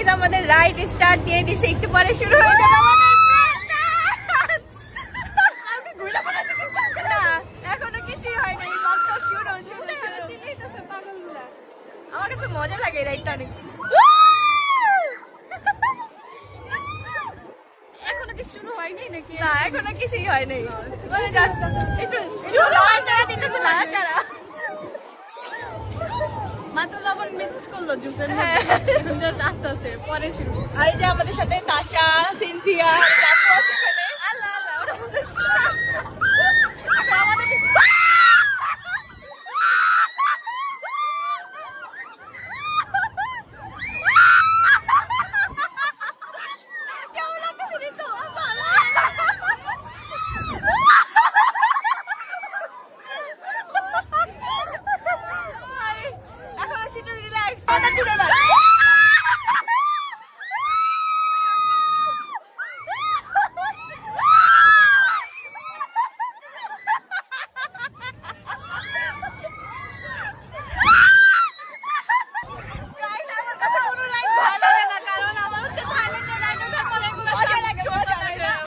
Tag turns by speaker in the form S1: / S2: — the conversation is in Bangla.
S1: গাইস আমাদের রাইড স্টার্ট দিয়ে দিছে, একটু পরে শুরু হয়ে যাবে আমাদের না এখনো কিছুই হয়নি, মাত্র শুরু আমার কাছে মজা লাগে রাইডটা অনেক।
S2: এখনো কি শুরু হয়নি নাকি?
S1: না এখনো কিছুই হয়নি, মানে জাস্ট একটু শুরু নাড়াচাড়া দিতেছে, নাড়াচাড়া।
S2: মাত্র লবণ মিক্স করলো জুসের
S1: হ্যাঁ।
S2: মধ্যে, এখন জাস্ট আস্তে আস্তে পরে শুরু।
S1: আর এই যে আমাদের সাথে তাশা, সিনথিয়া, আপু আছে এখানে।
S2: আল্লাহ আল্লাহ, ওরা
S1: এখন আমাদের কেমন লাগতেছে রে তো? এখন একটু রিল্যাক্স, কথা দিবে না।